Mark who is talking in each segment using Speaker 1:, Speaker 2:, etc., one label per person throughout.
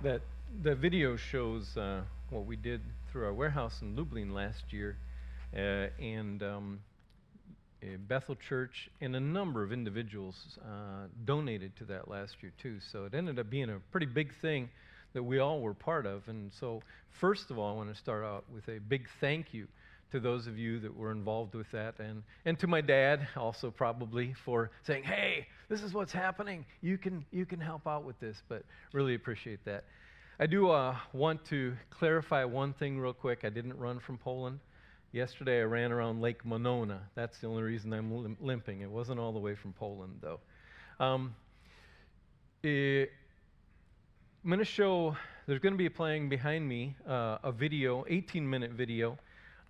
Speaker 1: that the video shows what we did through our warehouse in Lublin last year, and Bethel Church and a number of individuals donated to that last year too. So it ended up being a pretty big thing that we all were part of. And so first of all, I want to start out with a big thank you to those of you that were involved with that, and to my dad also probably for saying, hey, this is what's happening. You can help out with this, but really appreciate that. I do want to clarify one thing real quick. I didn't run from Poland. Yesterday I ran around Lake Monona. That's the only reason I'm limping. It wasn't all the way from Poland, though. I'm going to show, there's going to be playing behind me a video, 18-minute video,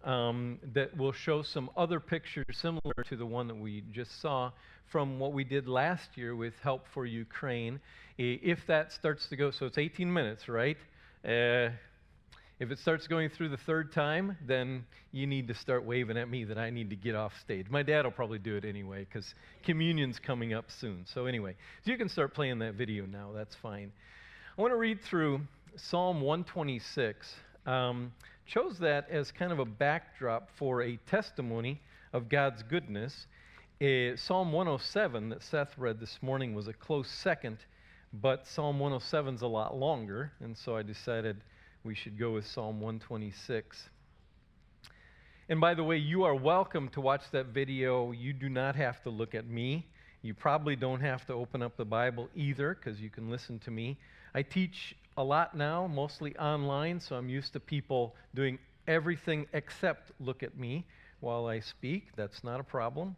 Speaker 1: that will show some other pictures similar to the one that we just saw from what we did last year with Help for Ukraine. If that starts to go, so it's 18 minutes, right? If it starts going through the third time, then you need to start waving at me that I need to get off stage. My dad will probably do it anyway because communion's coming up soon. So anyway, so you can start playing that video now. That's fine. I want to read through Psalm 126. Chose that as kind of a backdrop for a testimony of God's goodness. Psalm 107 that Seth read this morning was a close second, but Psalm 107 is a lot longer, and so I decided we should go with Psalm 126. And by the way, you are welcome to watch that video. You do not have to look at me. You probably don't have to open up the Bible either, because you can listen to me. I teach a lot now, mostly online, so I'm used to people doing everything except look at me while I speak. That's not a problem.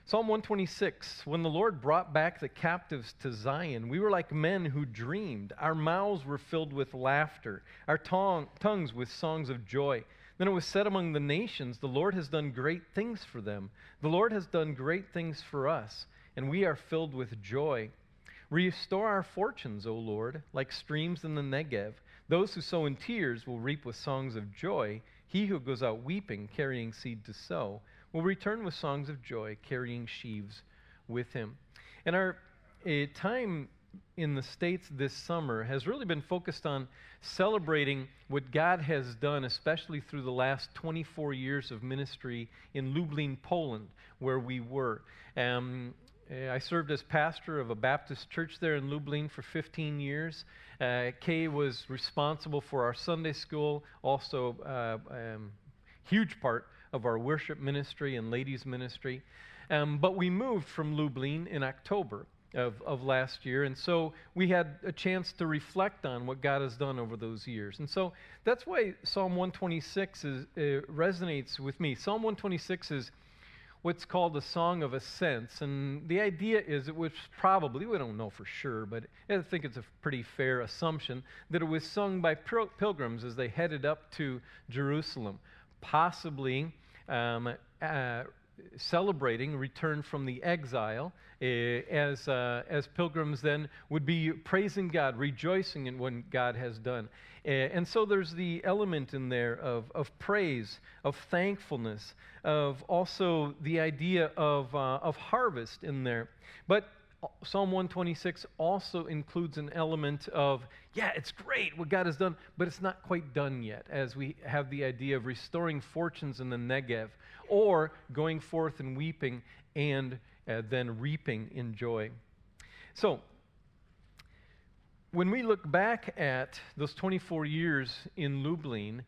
Speaker 1: Psalm 126, when the Lord brought back the captives to Zion, we were like men who dreamed. Our mouths were filled with laughter, our tongues with songs of joy. Then it was said among the nations, the Lord has done great things for them. The Lord has done great things for us, and we are filled with joy. Restore our fortunes, O Lord, like streams in the Negev. Those who sow in tears will reap with songs of joy. He who goes out weeping, carrying seed to sow, will return with songs of joy, carrying sheaves with him. And our time in the States this summer has really been focused on celebrating what God has done, especially through the last 24 years of ministry in Lublin, Poland, where we were. I served as pastor of a Baptist church there in Lublin for 15 years. Kay was responsible for our Sunday school, also huge part of our worship ministry and ladies ministry. But we moved from Lublin in October of last year, and so we had a chance to reflect on what God has done over those years. And so that's why Psalm 126 resonates with me. Psalm 126 is what's called a song of ascents, and the idea is it was probably, we don't know for sure, but I think it's a pretty fair assumption that it was sung by pilgrims as they headed up to Jerusalem, possibly celebrating return from the exile, as pilgrims then would be praising God, rejoicing in what God has done. And so there's the element in there of praise, of thankfulness, of also the idea of harvest in there. But Psalm 126 also includes an element of, yeah, it's great what God has done, but it's not quite done yet, as we have the idea of restoring fortunes in the Negev, or going forth and weeping and then reaping in joy. So, when we look back at those 24 years in Lublin,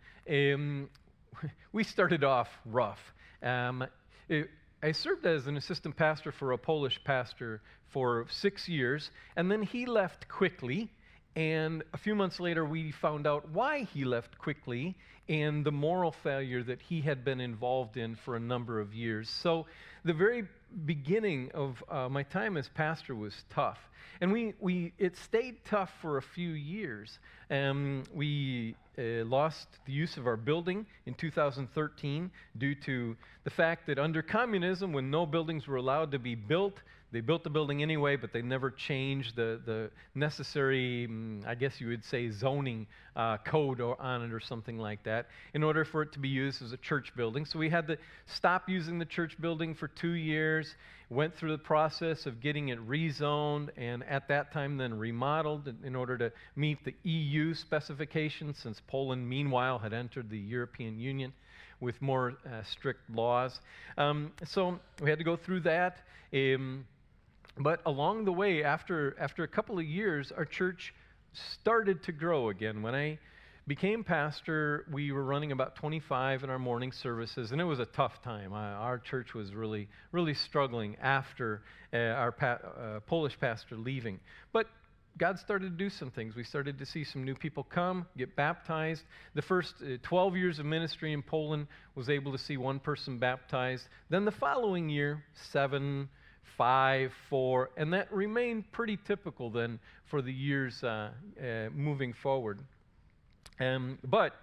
Speaker 1: we started off rough. I served as an assistant pastor for a Polish pastor for 6 years, and then he left quickly, and a few months later we found out why he left quickly and the moral failure that he had been involved in for a number of years. So the very beginning of my time as pastor was tough, and it stayed tough for a few years. We lost the use of our building in 2013 due to the fact that under communism, when no buildings were allowed to be built, They built the building anyway, but they never changed the necessary, I guess you would say, zoning code on it or something like that in order for it to be used as a church building. So we had to stop using the church building for 2 years, went through the process of getting it rezoned, and at that time then remodeled in order to meet the EU specifications, since Poland meanwhile had entered the European Union with more strict laws. So we had to go through that. But along the way, after a couple of years, our church started to grow again. When I became pastor, we were running about 25 in our morning services, and it was a tough time. Our church was really, really struggling after our Polish pastor leaving. But God started to do some things. We started to see some new people come, get baptized. The first 12 years of ministry in Poland was able to see one person baptized. Then the following year, 7, 5, 4, and that remained pretty typical then for the years moving forward. But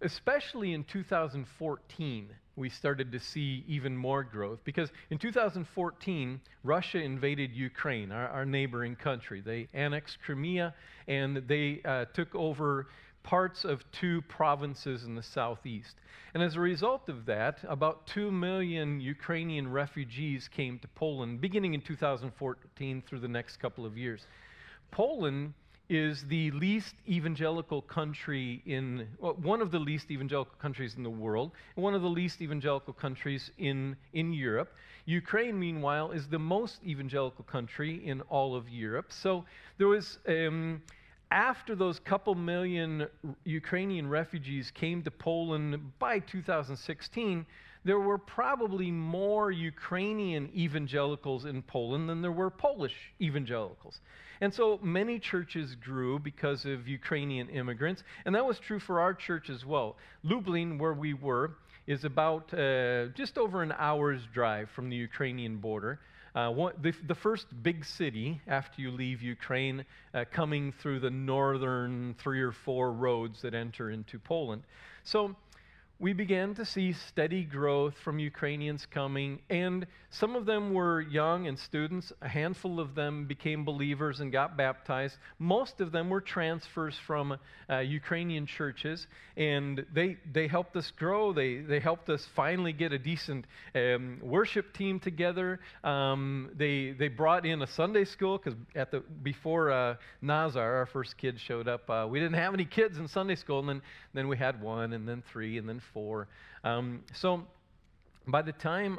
Speaker 1: especially in 2014, we started to see even more growth, because in 2014, Russia invaded Ukraine, our neighboring country. They annexed Crimea, and they took over parts of 2 provinces in the southeast. And as a result of that, about 2 million Ukrainian refugees came to Poland beginning in 2014 through the next couple of years. Poland is the least evangelical country one of the least evangelical countries in the world, and one of the least evangelical countries in Europe. Ukraine, meanwhile, is the most evangelical country in all of Europe. So there was, after those couple million Ukrainian refugees came to Poland by 2016, there were probably more Ukrainian evangelicals in Poland than there were Polish evangelicals. And so many churches grew because of Ukrainian immigrants, and that was true for our church as well. Lublin, where we were, is about just over an hour's drive from the Ukrainian border. The first big city after you leave Ukraine, coming through the northern 3 or 4 roads that enter into Poland. So we began to see steady growth from Ukrainians coming, and some of them were young and students. A handful of them became believers and got baptized. Most of them were transfers from Ukrainian churches, and they helped us grow. They helped us finally get a decent worship team together. They brought in a Sunday school, because before Nazar, our first kid, showed up, we didn't have any kids in Sunday school, and then we had 1, and then 3, and then 4. So by the time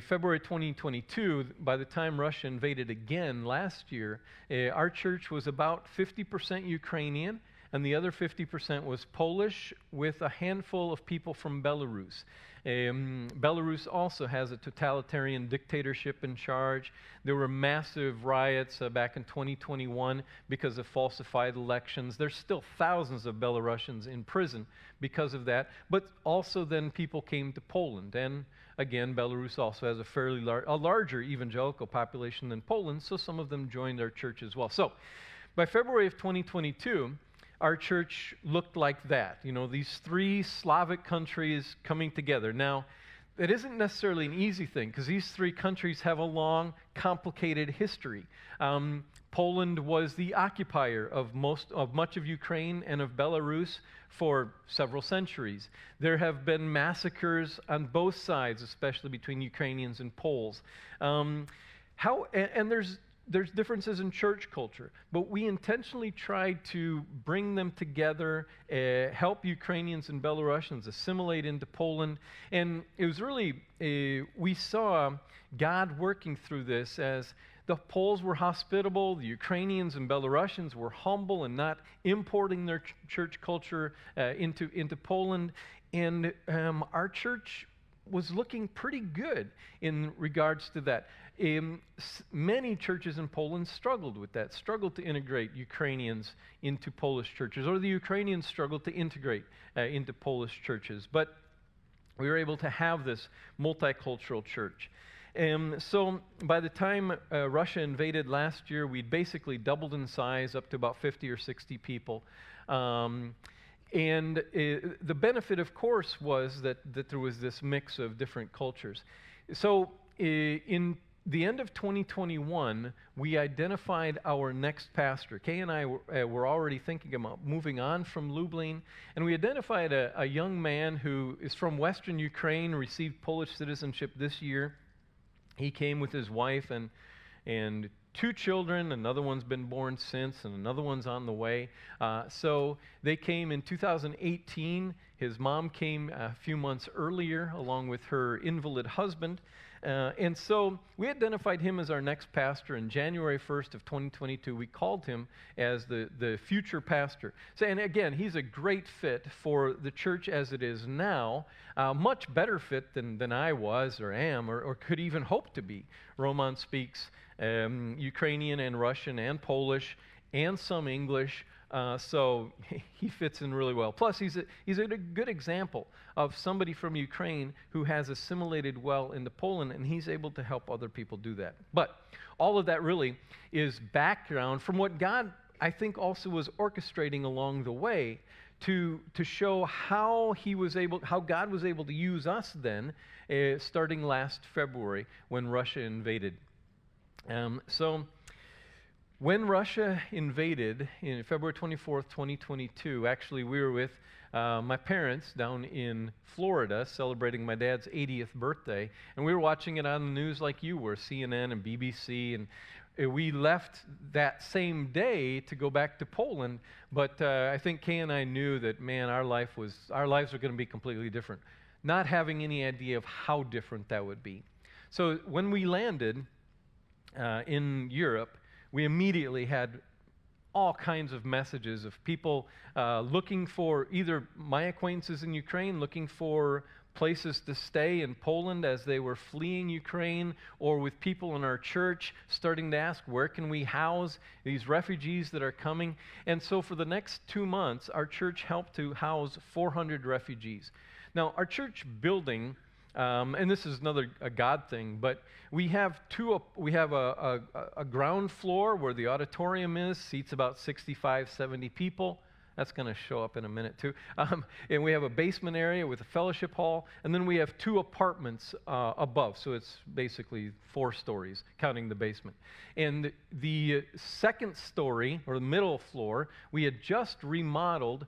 Speaker 1: February 2022, by the time Russia invaded again last year, our church was about 50% Ukrainian, and the other 50% was Polish, with a handful of people from Belarus. Belarus also has a totalitarian dictatorship in charge. There were massive riots back in 2021 because of falsified elections. There's still thousands of Belarusians in prison because of that, but also then people came to Poland. And again, Belarus also has a fairly larger evangelical population than Poland, so some of them joined our church as well. So by February of 2022, our church looked like that. These 3 Slavic countries coming together. Now, it isn't necessarily an easy thing, because these 3 countries have a long, complicated history. Poland was the occupier of much of Ukraine and of Belarus for several centuries. There have been massacres on both sides, especially between Ukrainians and Poles. There's differences in church culture, but we intentionally tried to bring them together, help Ukrainians and Belarusians assimilate into Poland. And it was really, we saw God working through this as the Poles were hospitable, the Ukrainians and Belarusians were humble and not importing their church culture into Poland. And our church was looking pretty good in regards to that. Many churches in Poland struggled with that, struggled to integrate Ukrainians into Polish churches, or the Ukrainians struggled to integrate into Polish churches. But we were able to have this multicultural church. So by the time Russia invaded last year, we'd basically doubled in size up to about 50 or 60 people. And the benefit, of course, was that there was this mix of different cultures. So in the end of 2021, we identified our next pastor. Kay and I were already thinking about moving on from Lublin, and we identified a young man who is from Western Ukraine, received Polish citizenship this year. He came with his wife and 2 children. Another one's been born since, and another one's on the way. So they came in 2018. His mom came a few months earlier, along with her invalid husband. And so we identified him as our next pastor. In January 1st of 2022, we called him as the future pastor. So, and again, he's a great fit for the church as it is now, much better fit than I was or am or could even hope to be. Roman speaks Ukrainian and Russian and Polish and some English. So he fits in really well. Plus, he's a good example of somebody from Ukraine who has assimilated well into Poland, and he's able to help other people do that. But all of that really is background from what God, I think, also was orchestrating along the way to show how God was able to use us then, starting last February when Russia invaded. When Russia invaded in February 24th, 2022, actually we were with my parents down in Florida celebrating my dad's 80th birthday, and we were watching it on the news like you were, CNN and BBC, and we left that same day to go back to Poland, but I think Kay and I knew that, man, our lives were going to be completely different, not having any idea of how different that would be. So when we landed in Europe, we immediately had all kinds of messages of people looking for either my acquaintances in Ukraine, looking for places to stay in Poland as they were fleeing Ukraine, or with people in our church starting to ask, where can we house these refugees that are coming? And so for the next 2 months, our church helped to house 400 refugees. Now, our church building, and this is a God thing, but we have a ground floor where the auditorium is, seats about 65, 70 people. That's going to show up in a minute too. And we have a basement area with a fellowship hall, and then we have 2 apartments above, so it's basically 4 stories, counting the basement. And the second story, or the middle floor, we had just remodeled,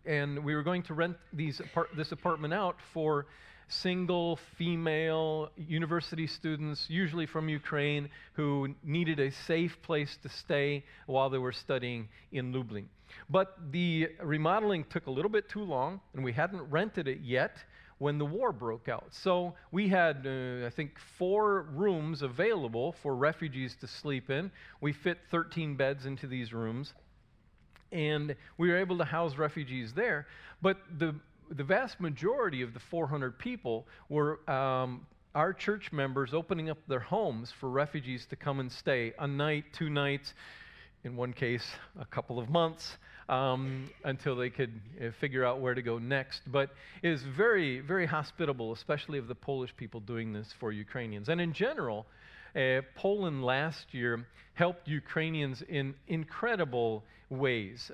Speaker 1: and we were going to rent this apartment out for single female university students, usually from Ukraine, who needed a safe place to stay while they were studying in Lublin. But the remodeling took a little bit too long, and we hadn't rented it yet when the war broke out. So we had, I think, 4 rooms available for refugees to sleep in. We fit 13 beds into these rooms, and we were able to house refugees there. But the vast majority of the 400 people were our church members opening up their homes for refugees to come and stay a night, 2 nights, in one case, a couple of months, until they could figure out where to go next. But it is very, very hospitable, especially of the Polish people doing this for Ukrainians. And in general, Poland last year helped Ukrainians in incredible ways.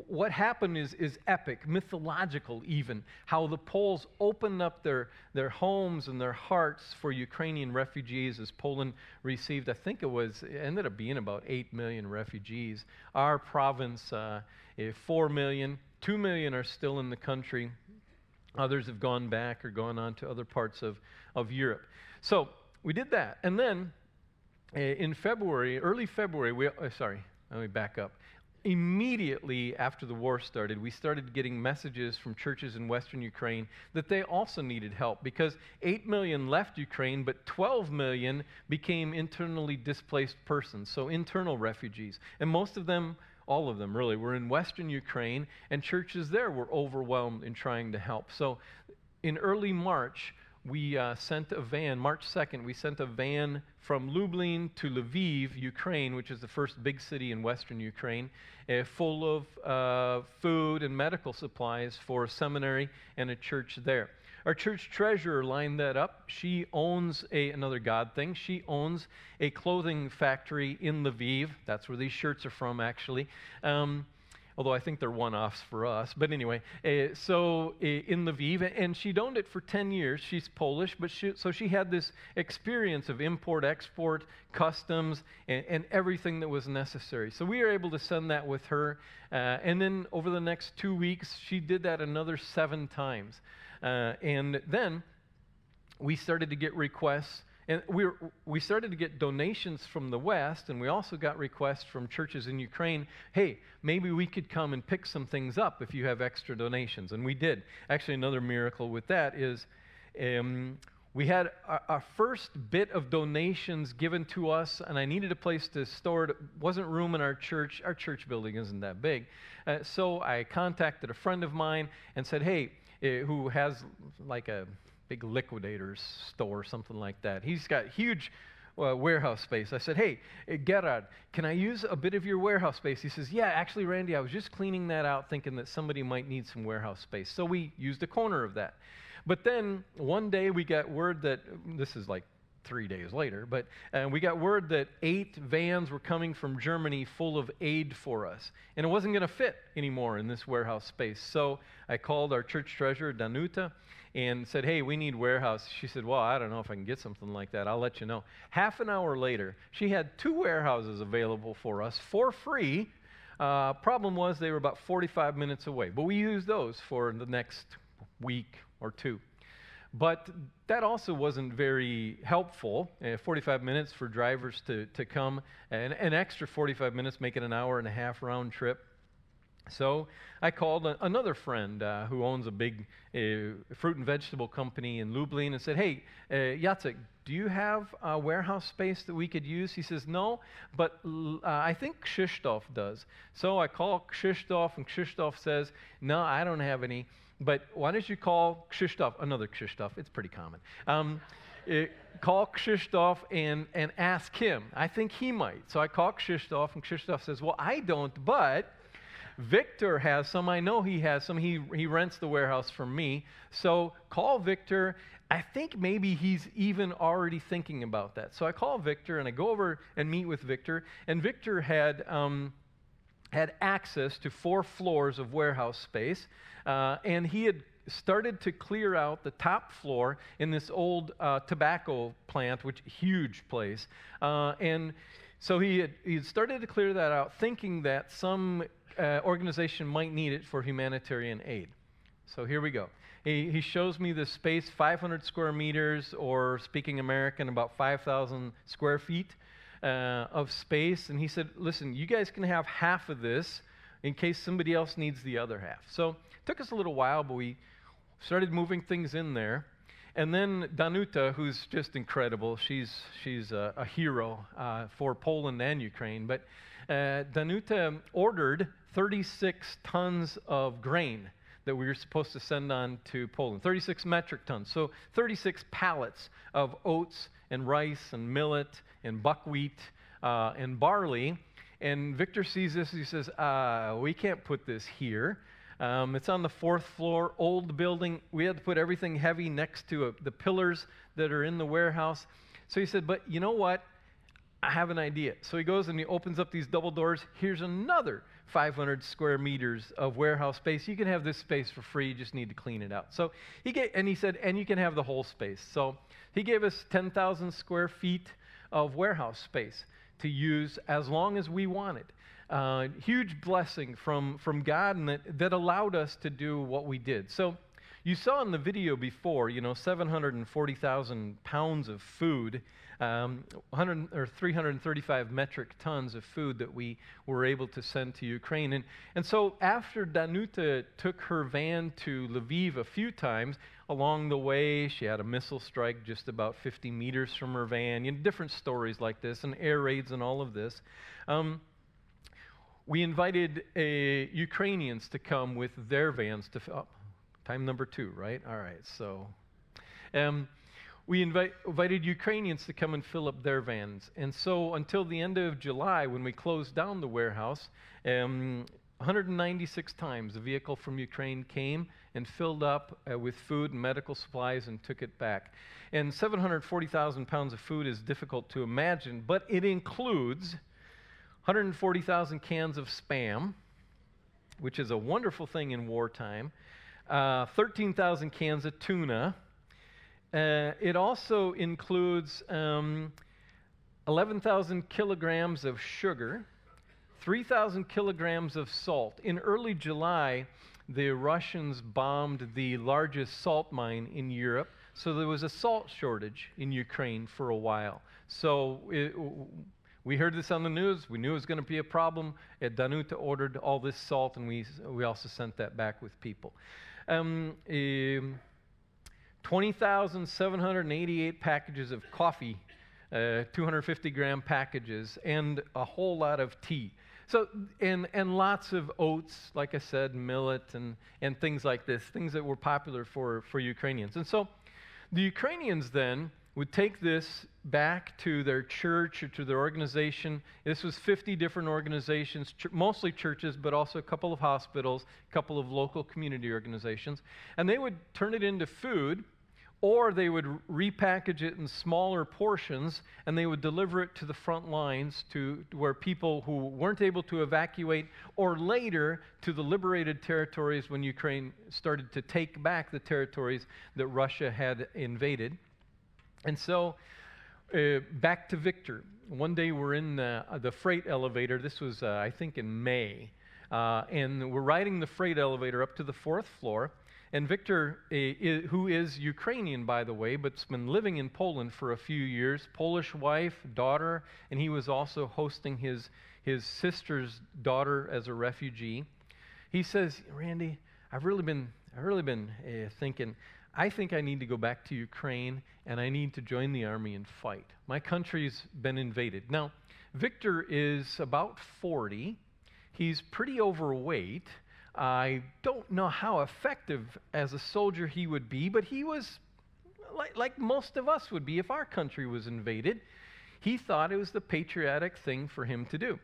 Speaker 1: What happened is epic, mythological even, how the Poles opened up their homes and their hearts for Ukrainian refugees as Poland received, I think it ended up being about 8 million refugees. Our province, 4 million, 2 million are still in the country. Others have gone back or gone on to other parts of Europe. So we did that. And then in early February, let me back up. Immediately after the war started, we started getting messages from churches in Western Ukraine that they also needed help, because 8 million left Ukraine, but 12 million became internally displaced persons, so internal refugees. And most of them, all of them really, were in Western Ukraine, and churches there were overwhelmed in trying to help. So in early March, we sent a van, March 2nd, we sent a van from Lublin to Lviv, Ukraine, which is the first big city in Western Ukraine, full of food and medical supplies for a seminary and a church there. Our church treasurer lined that up. She owns another God thing. She owns a clothing factory in Lviv. That's where these shirts are from, actually. although I think they're one-offs for us. But anyway, in Lviv, and she'd owned it for 10 years. She's Polish, but so she had this experience of import, export, customs, and everything that was necessary. So we were able to send that with her, and then over the next 2 weeks, she did that another 7 times. And then we started to get requests. And we started to get donations from the West, and we also got requests from churches in Ukraine, hey, maybe we could come and pick some things up if you have extra donations. And we did. Actually, another miracle with that is we had our first bit of donations given to us, and I needed a place to store it. Wasn't room in our church. Our church building isn't that big. So I contacted a friend of mine and said, hey, who has like a big liquidators store, something like that. He's got huge warehouse space. I said, hey, Gerard, can I use a bit of your warehouse space? He says, yeah, actually, Randy, I was just cleaning that out thinking that somebody might need some warehouse space. So we used a corner of that. But then one day we got word that, this is like 3 days later, but we got word that 8 vans were coming from Germany full of aid for us. And it wasn't going to fit anymore in this warehouse space. So I called our church treasurer, Danuta, and said, hey, we need warehouse. She said, well, I don't know if I can get something like that. I'll let you know. Half an hour later, she had 2 warehouses available for us for free. Problem was they were about 45 minutes away. But we used those for the next week or 2. But that also wasn't very helpful. 45 minutes for drivers to come, and an extra 45 minutes, making an hour and a half round trip. So I called another friend who owns a big fruit and vegetable company in Lublin and said, hey, Jacek, do you have a warehouse space that we could use? He says, no, but I think Krzysztof does. So I call Krzysztof, and Krzysztof says, no, I don't have any. But why don't you call Krzysztof, another Krzysztof, it's pretty common. Call Krzysztof and ask him. I think he might. So I call Krzysztof, and Krzysztof says, well, I don't, but Victor has some. I know he has some. He rents the warehouse from me. So call Victor. I think maybe he's even already thinking about that. So I call Victor, and I go over and meet with Victor. And Victor had access to 4 floors of warehouse space, and he had started to clear out the top floor in this old tobacco plant, which huge place. And so he had started to clear that out, thinking that some organization might need it for humanitarian aid. So here we go. He shows me this space, 500 square meters, or speaking American, about 5,000 square feet of space. And he said, listen, you guys can have half of this in case somebody else needs the other half. So it took us a little while, but we started moving things in there. And then Danuta, who's just incredible, she's a hero for Poland and Ukraine, but Danuta ordered 36 tons of grain that we were supposed to send on to Poland, 36 metric tons. So 36 pallets of oats and rice and millet and buckwheat and barley. And Victor sees this, he says, we can't put this here. It's on the 4th floor, old building. We had to put everything heavy next to the pillars that are in the warehouse. So he said, but you know what? I have an idea. So he goes and he opens up these double doors. Here's another 500 square meters of warehouse space. You can have this space for free. You just need to clean it out. So he said, and you can have the whole space. So he gave us 10,000 square feet of warehouse space to use as long as we wanted. Huge blessing from God, and that allowed us to do what we did. So you saw in the video before, 740,000 pounds of food, 335 metric tons of food that we were able to send to Ukraine. And so after Danuta took her van to Lviv a few times, along the way she had a missile strike just about 50 meters from her van, different stories like this, and air raids and all of this. We invited Ukrainians to come with their vans to time number 2, right? All right, so we invited Ukrainians to come and fill up their vans. And so until the end of July, when we closed down the warehouse, 196 times a vehicle from Ukraine came and filled up with food and medical supplies and took it back. And 740,000 pounds of food is difficult to imagine, but it includes 140,000 cans of Spam, which is a wonderful thing in wartime, 13,000 cans of tuna. It also includes 11,000 kilograms of sugar, 3,000 kilograms of salt. In early July, the Russians bombed the largest salt mine in Europe, so there was a salt shortage in Ukraine for a while. So we heard this on the news. We knew it was going to be a problem. Danuta ordered all this salt, and we also sent that back with people. 20,788 packages of coffee, 250-gram packages, and a whole lot of tea. So, and lots of oats, like I said, millet, and things like this, things that were popular for Ukrainians. And so the Ukrainians then would take this back to their church or to their organization. This was 50 different organizations, mostly churches, but also a couple of hospitals, a couple of local community organizations. And they would turn it into food, or they would repackage it in smaller portions, and they would deliver it to the front lines, to where people who weren't able to evacuate, or later to the liberated territories when Ukraine started to take back the territories that Russia had invaded. And so, back to Victor. One day we're in the freight elevator. This was, I think, in May. And we're riding the freight elevator up to the 4th floor. And Victor, who is Ukrainian, by the way, but's been living in Poland for a few years, Polish wife, daughter, and he was also hosting his sister's daughter as a refugee. He says, Randy, I've really been thinking, I think I need to go back to Ukraine, and I need to join the army and fight. My country's been invaded. Now, Victor is about 40. He's pretty overweight. I don't know how effective as a soldier he would be, but he was like most of us would be if our country was invaded. He thought it was the patriotic thing for him to do.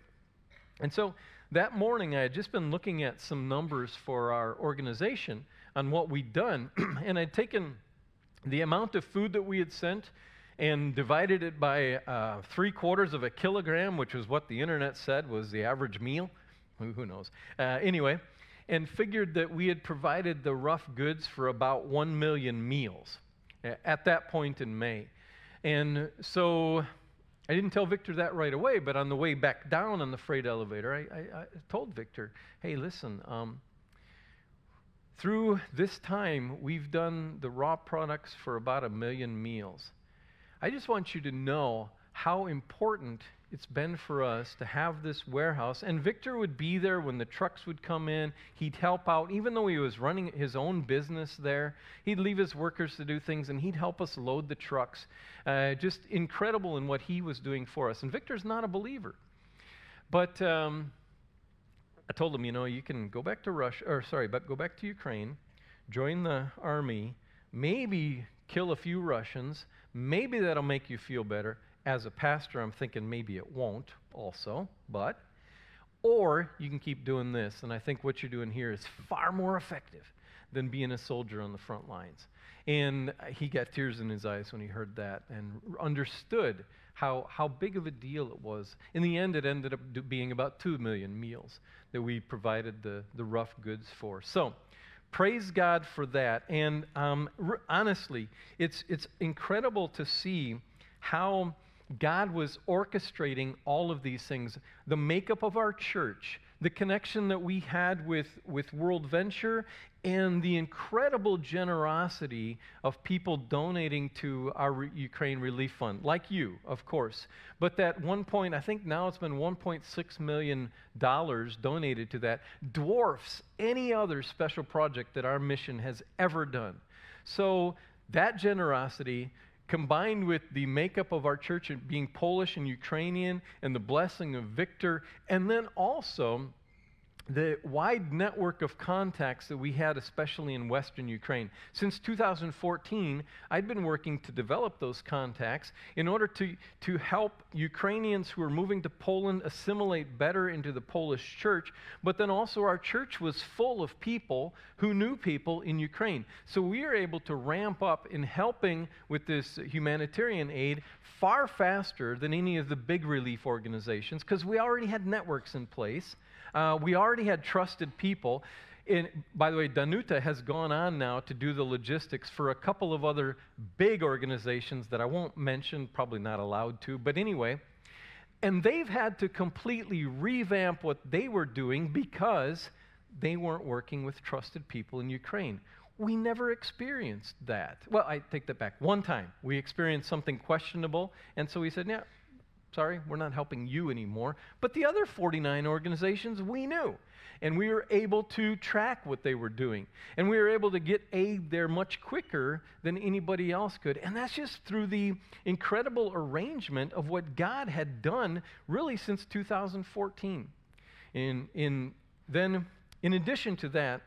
Speaker 1: And so that morning, I had just been looking at some numbers for our organization on what we'd done, and I'd taken the amount of food that we had sent and divided it by 3/4 of a kilogram, which was what the internet said was the average meal. Who knows? Anyway, and figured that we had provided the rough goods for about 1 million meals at that point in May. And so I didn't tell Victor that right away, but on the way back down on the freight elevator, I told Victor, hey, listen, through this time, we've done the raw products for about 1 million meals. I just want you to know how important it's been for us to have this warehouse. And Victor would be there when the trucks would come in. He'd help out. Even though he was running his own business there, he'd leave his workers to do things, and he'd help us load the trucks. Just incredible in what he was doing for us. And Victor's not a believer. But I told him, you can go back to go back to Ukraine, join the army, maybe kill a few Russians. Maybe that'll make you feel better. As a pastor, I'm thinking maybe it won't also, or you can keep doing this. And I think what you're doing here is far more effective than being a soldier on the front lines. And he got tears in his eyes when he heard that and understood how big of a deal it was. In the end, it ended up being about 2 million meals that we provided the rough goods for. So, praise God for that. And honestly, it's incredible to see how God was orchestrating all of these things. The makeup of our church, the connection that we had with World Venture, and the incredible generosity of people donating to our Ukraine Relief Fund, like you, of course. But that one point, I think now it's been $1.6 million donated to that, dwarfs any other special project that our mission has ever done. So that generosity, combined with the makeup of our church being Polish and Ukrainian and the blessing of Victor, and then also the wide network of contacts that we had, especially in Western Ukraine. Since 2014, I'd been working to develop those contacts in order to help Ukrainians who were moving to Poland assimilate better into the Polish church, but then also our church was full of people who knew people in Ukraine. So we were able to ramp up in helping with this humanitarian aid far faster than any of the big relief organizations because we already had networks in place. We already already had trusted people. By the way, Danuta has gone on now to do the logistics for a couple of other big organizations that I won't mention, probably not allowed to, but anyway. And they've had to completely revamp what they were doing because they weren't working with trusted people in Ukraine. We never experienced that. Well, I take that back. One time, we experienced something questionable, and so we said, yeah, sorry, we're not helping you anymore. But the other 49 organizations, we knew. And we were able to track what they were doing. And we were able to get aid there much quicker than anybody else could. And that's just through the incredible arrangement of what God had done really since 2014. Then, in addition to that,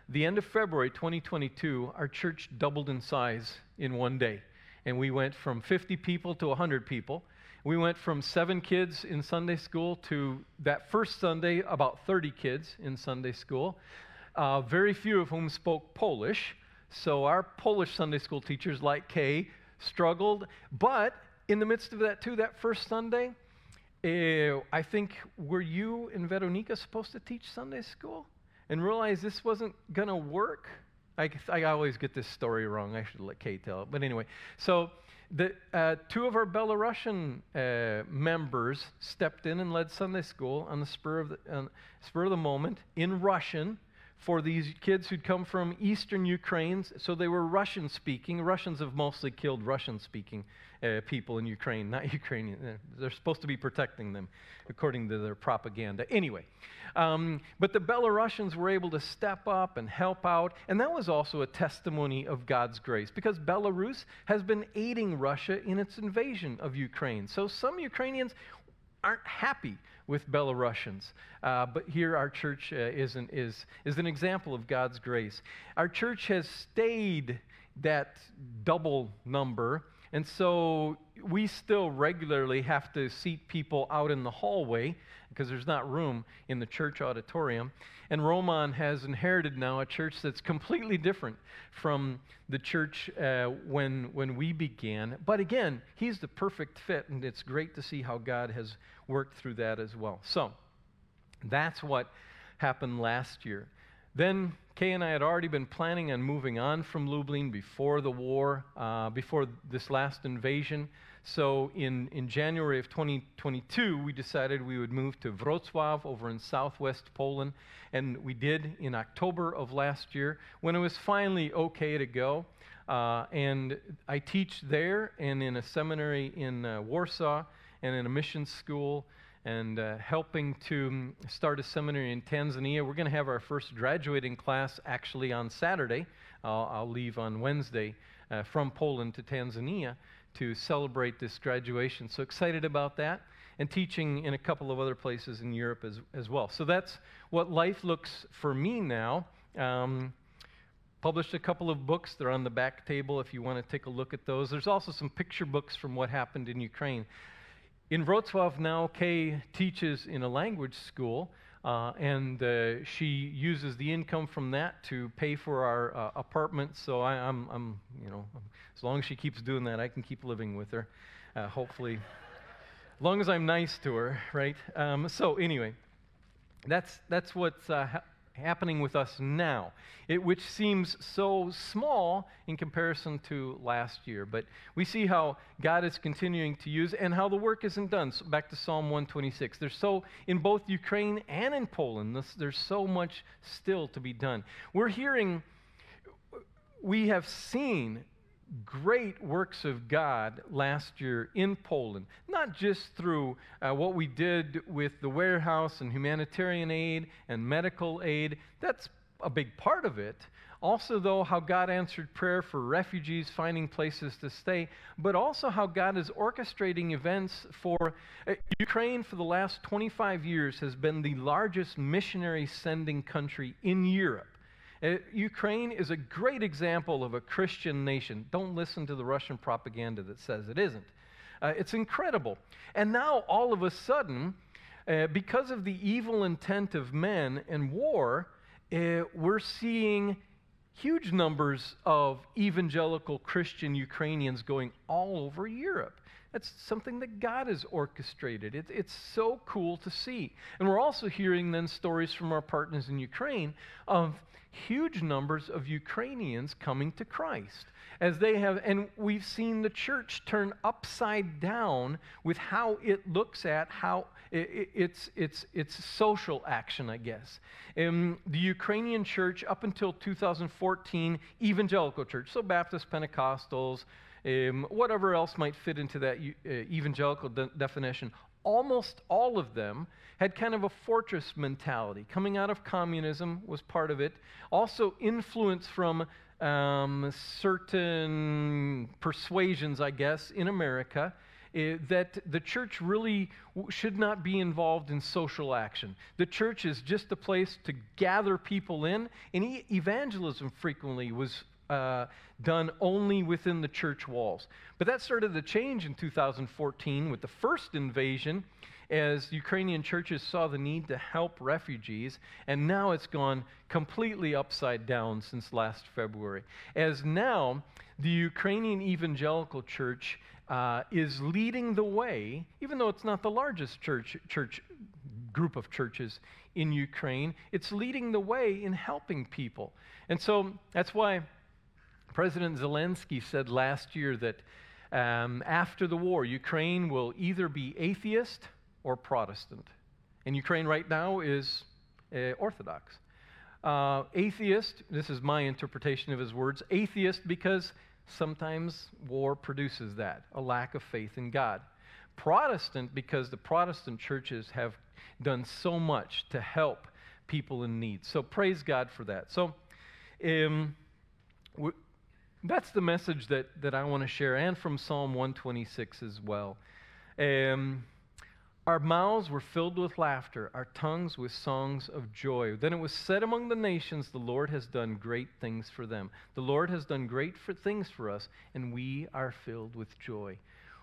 Speaker 1: the end of February 2022, our church doubled in size in one day. And we went from 50 people to 100 people. We went from 7 kids in Sunday school to that first Sunday, about 30 kids in Sunday school, very few of whom spoke Polish. So our Polish Sunday school teachers, like Kay, struggled. But in the midst of that, too, that first Sunday, I think, were you and Veronica supposed to teach Sunday school and realize this wasn't going to work? I always get this story wrong. I should let Kay tell it. But anyway, so the 2 of our Belarusian members stepped in and led Sunday school on the spur of the moment in Russian for these kids who'd come from eastern Ukraine. So they were Russian-speaking. Russians have mostly killed Russian-speaking people in Ukraine, not Ukrainian. They're supposed to be protecting them, according to their propaganda. Anyway, but the Belarusians were able to step up and help out, and that was also a testimony of God's grace, because Belarus has been aiding Russia in its invasion of Ukraine. So some Ukrainians aren't happy with Belarusians. But here our church is an example of God's grace. Our church has stayed that double number, and so we still regularly have to seat people out in the hallway because there's not room in the church auditorium. And Roman has inherited now a church that's completely different from the church when we began. But again, he's the perfect fit, and it's great to see how God has worked through that as well. So that's what happened last year. Then Kay and I had already been planning on moving on from Lublin before the war, before this last invasion. So in January of 2022, we decided we would move to Wrocław over in southwest Poland. And we did in October of last year when it was finally okay to go. And I teach there and in a seminary in Warsaw and in a mission school, and helping to start a seminary in Tanzania. We're going to have our first graduating class actually on Saturday. I'll leave on Wednesday from Poland to Tanzania to celebrate this graduation. So excited about that, and teaching in a couple of other places in Europe as well. So that's what life looks for me now. Published a couple of books. They're on the back table if you want to take a look at those. There's also some picture books from what happened in Ukraine. In Wrocław now, Kay teaches in a language school, and she uses the income from that to pay for our apartment. So I'm, as long as she keeps doing that, I can keep living with her, hopefully, as long as I'm nice to her, right? So anyway, that's what's happening with us now, which seems so small in comparison to last year. But we see how God is continuing to use and how the work isn't done. So back to Psalm 126. In both Ukraine and in Poland, there's so much still to be done. We have seen great works of God last year in Poland, not just through what we did with the warehouse and humanitarian aid and medical aid. That's a big part of it. Also, though, how God answered prayer for refugees finding places to stay, but also how God is orchestrating events for Ukraine. For the last 25 years has been the largest missionary sending country in Europe. Ukraine is a great example of a Christian nation. Don't listen to the Russian propaganda that says it isn't. It's incredible. And now, all of a sudden, because of the evil intent of men and war, we're seeing huge numbers of evangelical Christian Ukrainians going all over Europe. That's something that God has orchestrated. It's so cool to see. And we're also hearing then stories from our partners in Ukraine of huge numbers of Ukrainians coming to Christ as they have, and we've seen the church turn upside down with how it looks at how it's social action, I guess. The Ukrainian church up until 2014, evangelical church, so Baptist, Pentecostals, whatever else might fit into that evangelical definition, almost all of them had kind of a fortress mentality. Coming out of communism was part of it. Also influence from certain persuasions, I guess, in America, that the church really should not be involved in social action. The church is just a place to gather people in, and evangelism frequently was done only within the church walls. But that started to change in 2014 with the first invasion, as Ukrainian churches saw the need to help refugees, and now it's gone completely upside down since last February. As now, the Ukrainian evangelical church is leading the way, even though it's not the largest church group of churches in Ukraine, it's leading the way in helping people. And so that's why President Zelensky said last year that after the war, Ukraine will either be atheist or Protestant. And Ukraine right now is Orthodox. Atheist, this is my interpretation of his words, atheist because sometimes war produces that, a lack of faith in God. Protestant because the Protestant churches have done so much to help people in need. So praise God for that. So that's the message that I want to share, and from Psalm 126 as well. Our mouths were filled with laughter, our tongues with songs of joy. Then it was said among the nations, the Lord has done great things for them. The Lord has done great things for us, and we are filled with joy.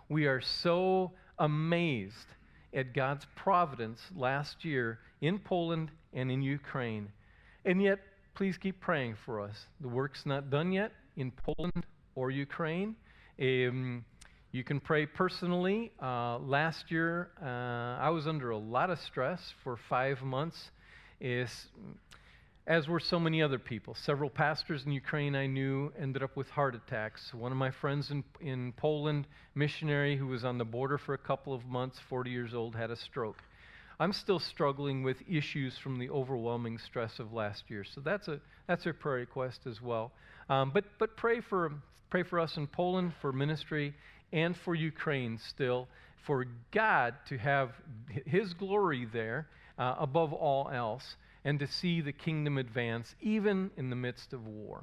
Speaker 1: We are so amazed at God's providence last year in Poland and in Ukraine. And yet, please keep praying for us. The work's not done yet in Poland or Ukraine. You can pray personally. Last year, I was under a lot of stress for 5 months, as were so many other people. Several pastors in Ukraine I knew ended up with heart attacks. One of my friends in Poland, missionary who was on the border for a couple of months, 40 years old, had a stroke. I'm still struggling with issues from the overwhelming stress of last year. So that's a prayer request as well. But pray for us in Poland, for ministry, and for Ukraine still, for God to have His glory there above all else, and to see the kingdom advance even in the midst of war.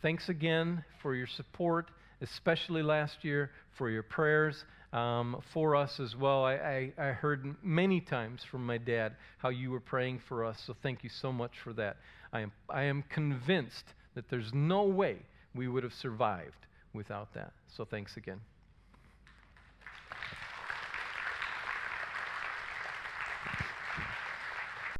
Speaker 1: Thanks again for your support, especially last year, for your prayers for us as well. I heard many times from my dad how you were praying for us, so thank you so much for that. I am convinced that there's no way we would have survived without that. So thanks again.